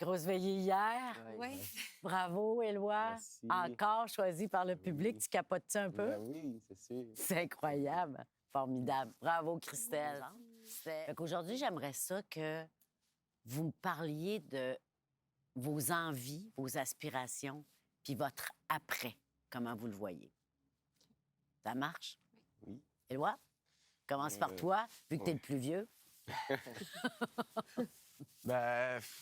Grosse veillée hier. Oui. Bravo, Éloi. Merci. Encore choisi par le public. Tu capotes-tu un peu? Ben oui, c'est sûr. C'est incroyable. Formidable. Bravo, Christelle. Fait qu'aujourd'hui, j'aimerais ça que vous me parliez de vos envies, vos aspirations, puis votre après, comment vous le voyez. Ça marche? Oui. Éloi, commence par toi, vu que t'es le plus vieux.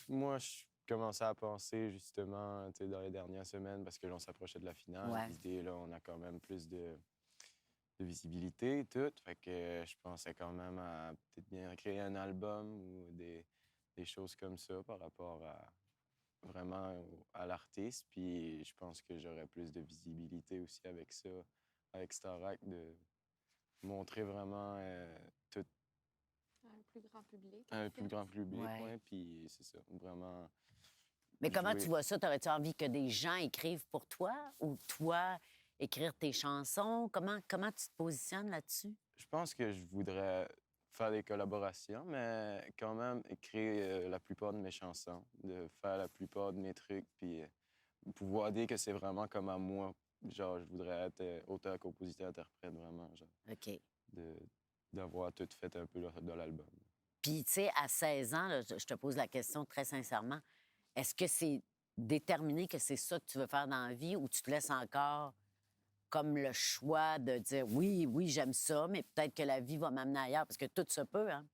Moi, je commençais à penser justement, tu sais, dans les dernières semaines, parce que l'on s'approchait de la finale. Ouais. L'idée, là, on a quand même plus de visibilité et tout. Fait que je pensais quand même à peut-être bien créer un album ou des choses comme ça par rapport à vraiment à l'artiste. Puis je pense que j'aurais plus de visibilité aussi avec ça, avec Starac, de montrer vraiment tout Un plus grand public. à un plus grand public. Ouais. Ouais, puis c'est ça, vraiment. Mais comment jouer. tu vois ça? T'aurais-tu envie que des gens écrivent pour toi ou toi écrire tes chansons? Comment tu te positionnes là-dessus? Je pense que je voudrais faire des collaborations, mais quand même écrire la plupart de mes chansons, de faire la plupart de mes trucs, puis pouvoir dire que c'est vraiment comme à moi. Genre, je voudrais être auteur, compositeur, interprète, vraiment, genre, OK. d'avoir tout fait un peu de l'album. Puis, tu sais, à 16 ans, là, je te pose la question très sincèrement, est-ce que c'est déterminé que c'est ça que tu veux faire dans la vie ou tu te laisses encore comme le choix de dire oui, oui, j'aime ça, mais peut-être que la vie va m'amener ailleurs? Parce que tout se peut, hein?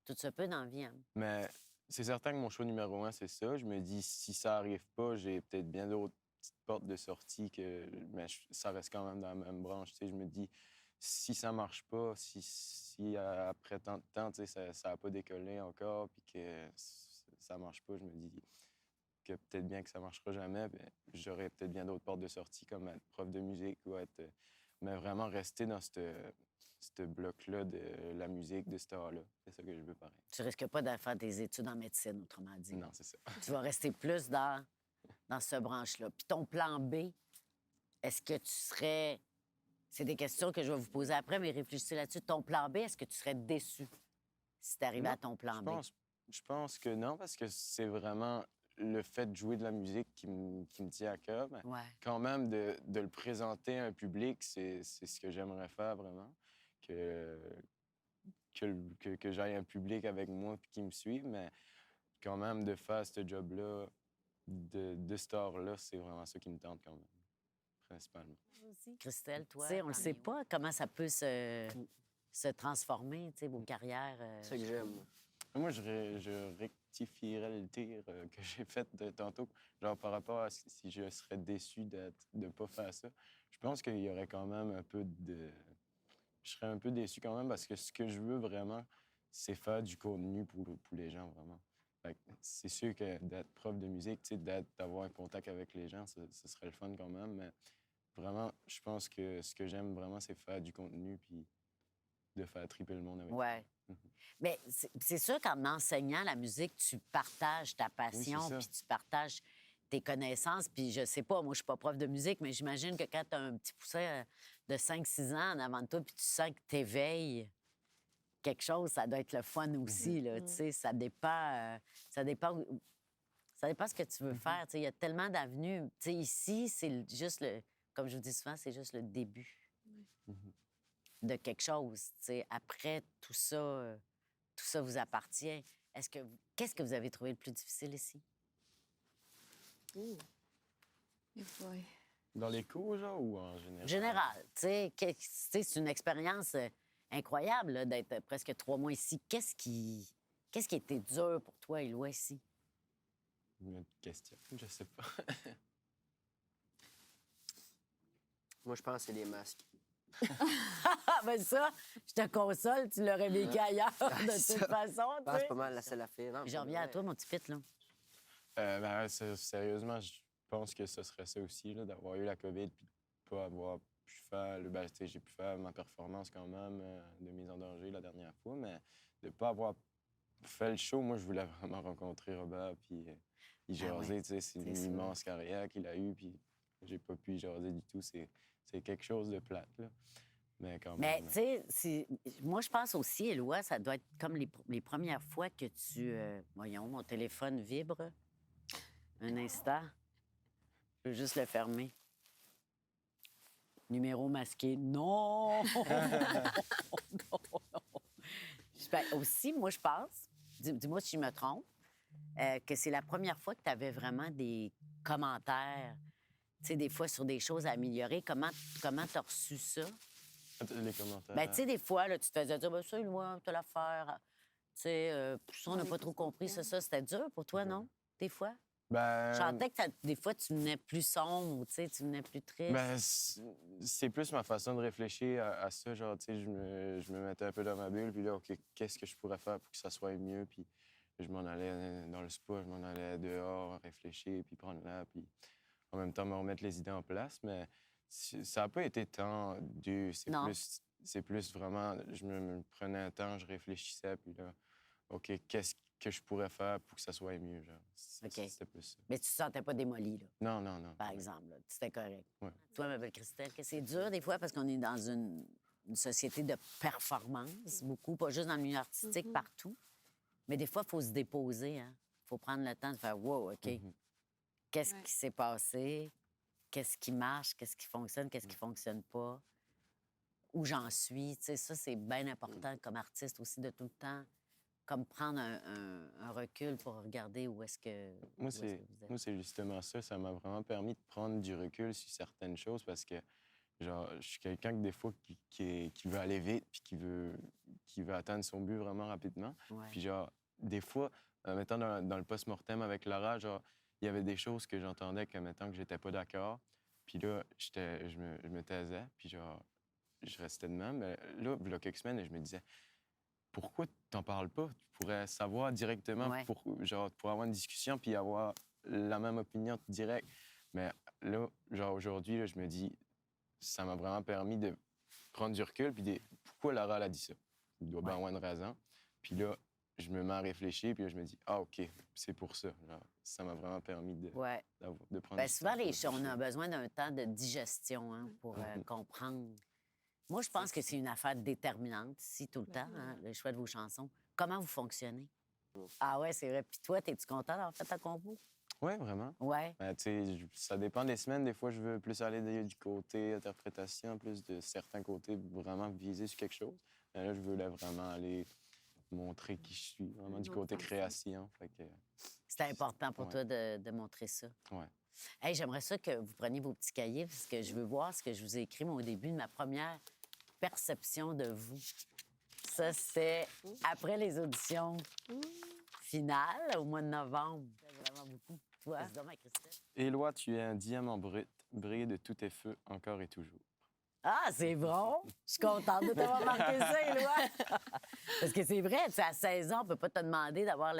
Tout se peut dans la vie, hein? Mais c'est certain que mon choix numéro 1, c'est ça. Je me dis, si ça arrive pas, j'ai peut-être bien d'autres petites portes de sortie mais ça reste quand même dans la même branche. Tu sais, je me dis, si ça marche pas, si après tant de temps, tu sais, ça a pas décollé encore, puis que ça marche pas, je me dis que peut-être bien que ça marchera jamais, ben, j'aurais peut-être bien d'autres portes de sortie, comme être prof de musique ou être... Mais vraiment rester dans ce bloc-là de la musique, de ce art-là. C'est ça que je veux, pareil. Tu risques pas de faire des études en médecine, autrement dit. Non, c'est ça. Tu vas rester plus dans ce branche-là. Puis ton plan B, est-ce que tu serais... C'est des questions que je vais vous poser après, mais réfléchissez là-dessus. Ton plan B, est-ce que tu serais déçu si t'arrivais à ton plan B? Je pense que non, parce que c'est vraiment le fait de jouer de la musique qui me tient à cœur. Mais Ouais. quand même, de le présenter à un public, c'est ce que j'aimerais faire vraiment. Que j'aille un public avec moi puis qui me suive, mais quand même, de faire ce job-là, de ce art-là, c'est vraiment ça qui me tente quand même, principalement. Christelle, toi, on ne sait pas comment ça peut se transformer, tu sais, vos carrières. C'est ça que j'aime. Moi, je rectifierais le tir que j'ai fait tantôt, genre par rapport à si je serais déçu de ne pas faire ça. Je pense qu'il y aurait quand même un peu de... Je serais un peu déçu quand même parce que ce que je veux vraiment, c'est faire du contenu pour les gens, vraiment. Fait que c'est sûr que d'être prof de musique, tu sais, d'avoir un contact avec les gens, ce serait le fun quand même, mais vraiment, je pense que ce que j'aime vraiment, c'est faire du contenu puis de faire triper le monde avec Ouais. ça. Mais c'est sûr qu'en enseignant la musique, tu partages ta passion, Oui, c'est ça. puis tu partages tes connaissances. Puis je sais pas, moi, je suis pas prof de musique, mais j'imagine que quand tu as un petit poussin de 5-6 ans en avant de toi, puis tu sens que tu éveilles quelque chose, ça doit être le fun aussi, là, tu sais. Ça dépend ce que tu veux faire. Tu sais, il y a tellement d'avenues. Tu sais, ici, c'est juste comme je vous dis souvent, c'est juste le début de quelque chose. Tu sais, après, tout ça vous appartient. Qu'est-ce que vous avez trouvé le plus difficile ici? Oui. Dans les cours, genre, ou en général? Général, tu sais, c'est une expérience incroyable là, d'être presque 3 mois ici. Qu'est-ce qui a été dur pour toi, Éloi, ici? Une question, je sais pas. Moi, je pense que c'est les masques. Ah, ben ça, je te console, tu l'aurais vécu ailleurs de toute façon, Je tu pense sais. pas mal la seule affaire. Non, Je reviens à toi, mon petit pit, là. Sérieusement, je pense que ce serait ça aussi, là, d'avoir eu la COVID puis de pas avoir pu faire... Ben, tu sais, j'ai pu faire ma performance quand même de mise en danger la dernière fois, mais de pas avoir fait le show, moi, je voulais vraiment rencontrer Robert puis y jaser, tu sais, c'est une sûr. immense carrière qu'il a eue, puis j'ai pas pu y jaser du tout. C'est quelque chose de plate, là. Mais quand Mais, même... tu sais, moi, je pense aussi, Éloi, ça doit être comme les premières fois que tu... voyons, mon téléphone vibre. Un instant. Je veux juste le fermer. Numéro masqué. Non! Non, non. Ben, aussi, moi, je pense, dis-moi si je me trompe, que c'est la première fois que tu avais vraiment des commentaires, tu sais, des fois sur des choses à améliorer. Comment tu as reçu ça? Les commentaires. Ben, tu sais, des fois, là, tu te faisais dire, ben, ça, loin, t'as l'affaire. Tu sais, ça, on n'a pas trop compris, ça. C'était dur pour toi, non? Des fois? Je Ben, sentais que des fois, tu venais plus sombre, ou, tu sais, tu venais plus triste. ben, c'est plus ma façon de réfléchir à ça. Genre, tu sais, je me mettais un peu dans ma bulle, puis là, OK, qu'est-ce que je pourrais faire pour que ça soit mieux? Puis je m'en allais dans le spa, je m'en allais dehors, réfléchir, puis prendre l'air, puis en même temps me remettre les idées en place. Mais ça n'a pas été tant dur. Non. C'est plus vraiment, je me prenais un temps, je réfléchissais, puis là, OK, qu'est-ce que je pourrais faire pour que ça soit mieux? Genre, OK. C'était plus ça. Mais tu te sentais pas démoli, là, Non, non, non. par Ouais. exemple. Là. C'était correct. Ouais. Toi, ma belle Christelle, que c'est dur des fois parce qu'on est dans une société de performance, beaucoup, pas juste dans le milieu artistique, partout. Mais des fois, il faut se déposer. Il faut prendre le temps de faire wow, OK. Qu'est-ce Ouais. qui s'est passé? Qu'est-ce qui marche? Qu'est-ce qui fonctionne? Qu'est-ce qui fonctionne pas? Où j'en suis? Tu sais, ça, c'est bien important comme artiste aussi de tout le temps. Comme prendre un recul pour regarder où est-ce que, Moi, où est-ce que vous êtes. moi, c'est justement ça. Ça m'a vraiment permis de prendre du recul sur certaines choses parce que, genre, je suis quelqu'un que des fois qui veut aller vite puis qui veut atteindre son but vraiment rapidement. Ouais. Puis, genre, des fois, mettons, dans le post-mortem avec Laura, genre, il y avait des choses que j'entendais que, mettons, que j'étais pas d'accord. Puis là, je me taisais, puis genre, je restais de même. Mais là, il y a quelques semaines, je me disais, pourquoi t'en parles pas? Tu pourrais savoir directement, Ouais. genre, pour avoir une discussion puis avoir la même opinion directe. Mais là, genre, aujourd'hui, là, je me dis, ça m'a vraiment permis de prendre du recul puis de, pourquoi Lara elle a dit ça? Il doit bien Ouais. avoir une raison. Puis là, je me mets à réfléchir puis là, je me dis, ah, OK, c'est pour ça. Genre, ça m'a vraiment permis Ouais. de prendre Bien, du souvent, temps pour on a réfléchir. besoin d'un temps de digestion pour comprendre. Moi, je pense que c'est une affaire déterminante, si tout le temps, le choix de vos chansons. Comment vous fonctionnez? Ah ouais, c'est vrai. Puis toi, es-tu content d'avoir fait ta compo? Oui, vraiment. Ouais. Ben, tu sais, ça dépend des semaines. Des fois, je veux plus aller du côté interprétation, plus de certains côtés vraiment viser sur quelque chose. Mais là, je veux là, vraiment aller montrer qui je suis, vraiment du Une autre côté façon. création. Fait que, C'était important pour Ouais. toi de montrer ça. ouais. Hey, j'aimerais ça que vous preniez vos petits cahiers parce que je veux voir ce que je vous ai écrit moi, au début de ma première perception de vous. Ça, c'était après les auditions finales au mois de novembre. C'était vraiment beaucoup. Toi, dis-donc, ma Christelle. Éloi, tu es un diamant brut, brillé de tous tes feux, encore et toujours. Ah, c'est bon! Je suis contente de t'avoir marqué ça, Éloi! Parce que c'est vrai, tu sais, à 16 ans, on peut pas te demander d'avoir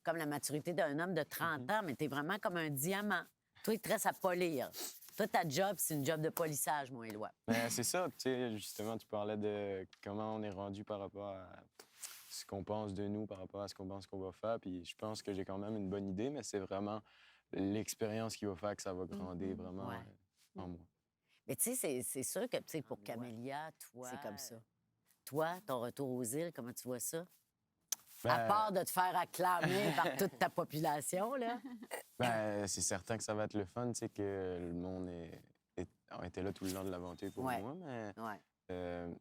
comme la maturité d'un homme de 30 ans, mais t'es vraiment comme un diamant. Toi, il te reste à polir. Toi, ta job, c'est une job de polissage, mon Éloi. Ben, c'est ça, tu sais, justement, tu parlais de comment on est rendu par rapport à ce qu'on pense de nous, par rapport à ce qu'on pense qu'on va faire. Puis je pense que j'ai quand même une bonne idée, mais c'est vraiment l'expérience qui va faire que ça va grandir vraiment Ouais. en moi. Mais tu sais, c'est sûr que, tu sais, pour Camélia, toi, c'est comme ça. Toi, ton retour aux îles, comment tu vois ça? À Ben, part de te faire acclamer par toute ta population, là. ben, c'est certain que ça va être le fun, tu sais, que le monde a été là tout le long de l'aventure pour Ouais. moi, mais Ouais.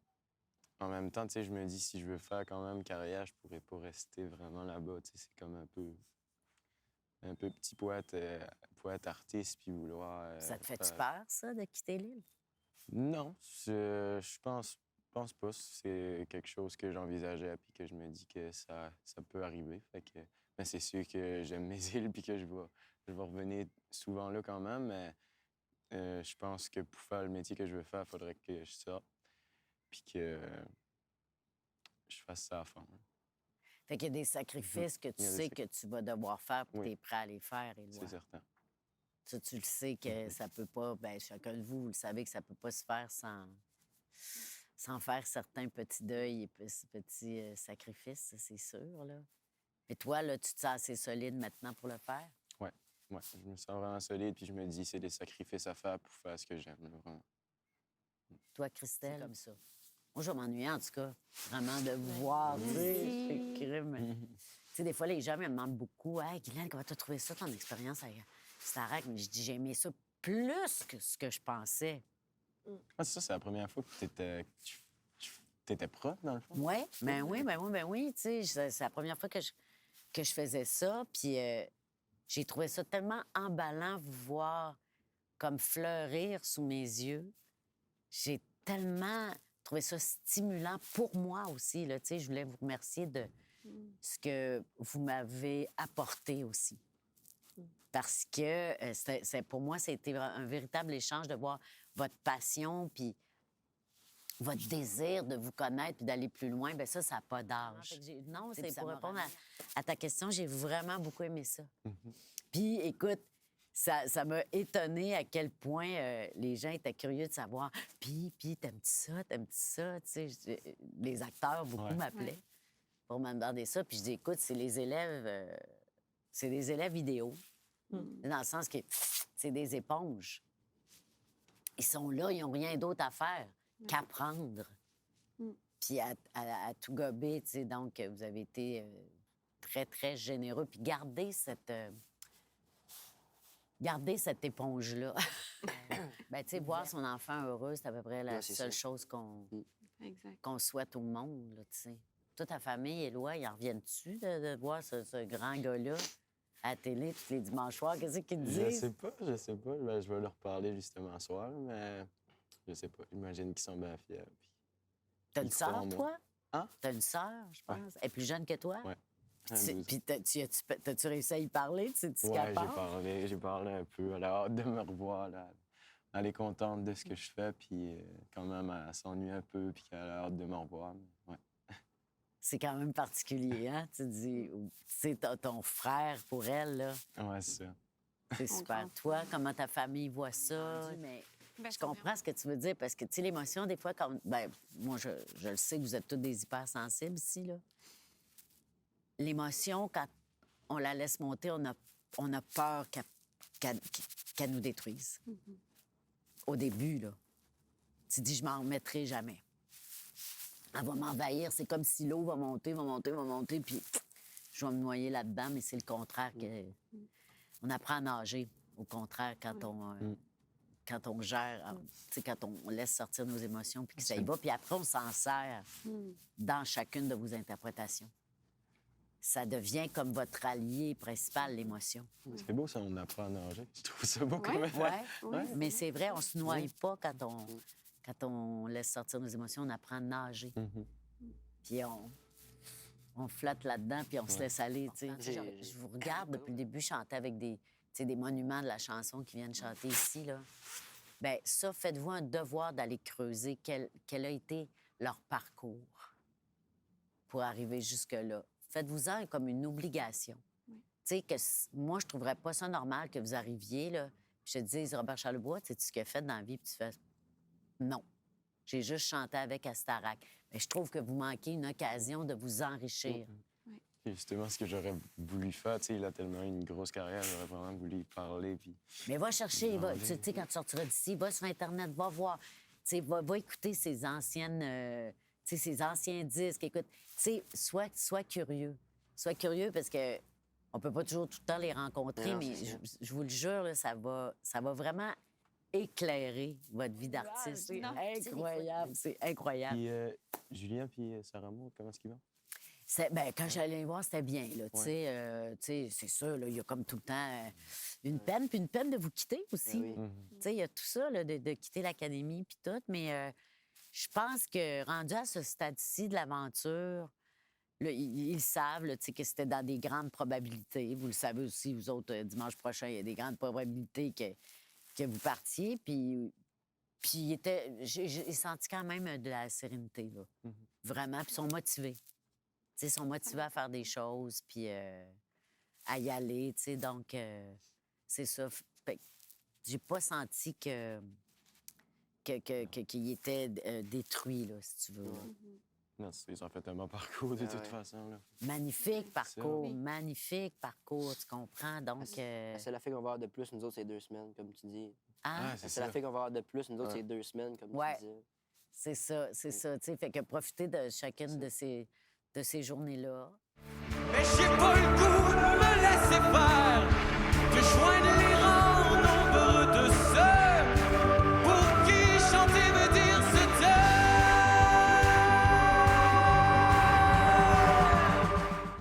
en même temps, tu sais, je me dis, si je veux faire quand même carrière, je pourrais pas rester vraiment là-bas, tu sais, c'est comme un peu petit poète artiste, puis vouloir... Ça te fait-tu faire- peur, ça, de quitter l'île? Non, je pense pas. C'est quelque chose que j'envisageais puis que je me dis que ça peut arriver. Fait que, mais c'est sûr que j'aime mes îles puis que je vais revenir souvent là quand même. Mais je pense que pour faire le métier que je veux faire, il faudrait que je sorte puis que je fasse ça à fond. Hein. Fait qu'il y a des sacrifices que tu Il y a des sais que tu vas devoir faire puis Oui. tu es prêt à les faire, Éloi. C'est certain. Ça, tu le sais que ça peut pas... Bien, chacun de vous, vous le savez que ça peut pas se faire sans faire certains petits deuils et petits sacrifices, ça, c'est sûr, là. Mais toi, là, tu te sens assez solide maintenant pour le faire? Ouais, je me sens vraiment solide puis je me dis c'est des sacrifices à faire pour faire ce que j'aime. Là, vraiment. Toi, Christelle? C'est comme ça. Moi, je vais m'ennuyer, en tout cas, vraiment, de vous voir, tu sais. Merci. c'est crime. Tu sais, des fois, les gens me demandent beaucoup, « Hey, Guylaine, comment t'as trouvé ça, ton expérience avec Starac? » Mais je dis, j'ai aimé ça plus que ce que je pensais. Ah, c'est ça, c'est la première fois que t'étais prof, dans le fond? Ouais, ben oui, tu sais, c'est la première fois que je faisais ça, puis j'ai trouvé ça tellement emballant vous voir comme fleurir sous mes yeux. J'ai tellement trouvé ça stimulant pour moi aussi, là, tu sais, je voulais vous remercier de ce que vous m'avez apporté aussi. Parce que pour moi, c'était un véritable échange de voir votre passion, puis votre désir de vous connaître puis d'aller plus loin, bien ça n'a pas d'âge. Non, c'est pour répondre à ta question, j'ai vraiment beaucoup aimé ça. Puis, écoute, ça m'a étonné à quel point les gens étaient curieux de savoir. Puis, t'aimes-tu ça, t'aimes-tu ça? Tu sais, les acteurs, beaucoup m'appelaient pour me demander ça. Puis je dis, écoute, c'est les élèves, c'est des élèves vidéo. Dans le sens que c'est des éponges. Ils sont là, ils n'ont rien d'autre à faire qu'apprendre. Puis à tout gober, tu sais. Donc, vous avez été très, très généreux. Puis gardez cette éponge-là. Ben, tu sais, voir son enfant heureux, c'est à peu près la Ouais, c'est seule ça. chose Exact. qu'on souhaite au monde, là, tu sais. Toute ta famille, Éloi, ils en reviennent-tu de voir ce grand gars-là à la télé tous les dimanches soirs? Qu'est-ce qu'ils te Je disent? sais pas. Ben, je vais leur parler justement ce soir, mais je sais pas. J'imagine qu'ils sont bien fiers. Puis T'as une ils croient en sœur, moi. toi? Hein? T'as une sœur, je pense. Elle est plus jeune que toi? Ouais. Puis t'as-tu réussi à y parler? Tu sais-tu Ouais, capable? j'ai parlé un peu. Elle a hâte de me revoir, là. Elle est contente de ce que je fais, puis quand même, elle s'ennuie un peu, puis qu'elle a hâte de me revoir. Ouais. C'est quand même particulier, hein? Tu dis, c'est ton frère pour elle, là. Ouais, c'est ça. C'est super. grand Toi, comment ta famille voit ça? Mais Ben, je ça comprends ce que tu veux dire, parce que, tu sais, l'émotion, des fois, quand... Ben, moi, je le sais que vous êtes tous des hypersensibles ici, là. L'émotion, quand on la laisse monter, on a peur qu'elle nous détruise. Au début, là. Tu dis, je m'en remettrai jamais. Elle va m'envahir. C'est comme si l'eau va monter, puis je vais me noyer là-dedans, mais c'est le contraire. On apprend à nager, au contraire, quand on gère, tu sais, quand on laisse sortir nos émotions, puis que ça y va. Puis après, on s'en sert dans chacune de vos interprétations. Ça devient comme votre allié principal, l'émotion. C'est beau, ça, on apprend à nager. Je trouve ça beau quand même. Ouais. Mais c'est vrai, on se noie pas quand on laisse sortir nos émotions, on apprend à nager. Puis on flotte là-dedans, puis on se laisse aller, tu sais. Je vous regarde depuis le début chanter avec des monuments de la chanson qui viennent chanter ici, là. Bien, ça, faites-vous un devoir d'aller creuser quel a été leur parcours pour arriver jusque-là. Faites-vous-en comme une obligation. Tu sais, que moi, je trouverais pas ça normal que vous arriviez, là, puis je te dise, Robert Charlebois, tu sais ce qu'il a fait dans la vie, puis tu fais, non. J'ai juste chanté avec à Starac. Mais je trouve que vous manquez une occasion de vous enrichir. C'est justement ce que j'aurais voulu faire. Tu sais, il a tellement une grosse carrière, j'aurais vraiment voulu y parler. Puis... Mais va chercher, tu sais, quand tu sortiras d'ici, va sur Internet, va voir, tu sais, va écouter ces anciennes, tu sais, ces anciens disques. Écoute, tu sais, sois curieux. Sois curieux parce que on peut pas toujours tout le temps les rencontrer, Non, mais c'est ça. je vous le jure, là, ça va vraiment éclairer votre vie d'artiste. C'est Non. incroyable, c'est incroyable. Puis Julien puis Sarah Maud, comment est-ce qu'ils vont? Ben, quand j'allais les voir, c'était bien. Là, tu sais, c'est sûr, là, il y a comme tout le temps une peine, puis une peine de vous quitter aussi. Ben oui. Tu sais, il y a tout ça, là, de quitter l'académie, puis tout. Mais je pense que rendu à ce stade-ci de l'aventure, là, ils savent là, tu sais, que c'était dans des grandes probabilités. Vous le savez aussi, vous autres, dimanche prochain, il y a des grandes probabilités que vous partiez. Puis j'ai senti quand même de la sérénité, là. Vraiment, puis ils sont motivés. Tu sais, ils sont motivés à faire des choses, puis à y aller, tu sais. Donc, c'est ça. Fait que j'ai pas senti qu'il était détruit, là, si tu veux. Non, ils ont fait un bon parcours de Ah toute ouais. façon. Là. Magnifique parcours, Oui. magnifique parcours, tu comprends? Donc, La seule affaire qu'on va avoir de plus, nous autres, c'est 2 semaines, comme tu dis. hein? Ah, c'est La seule ça. affaire qu'on va avoir de plus, nous autres, Ouais. c'est 2 semaines, comme Ouais. tu disais. C'est ça, tu sais. Fait que profitez de chacune de ces journées-là. Mais j'ai pas le goût de me laisser faire, de joindre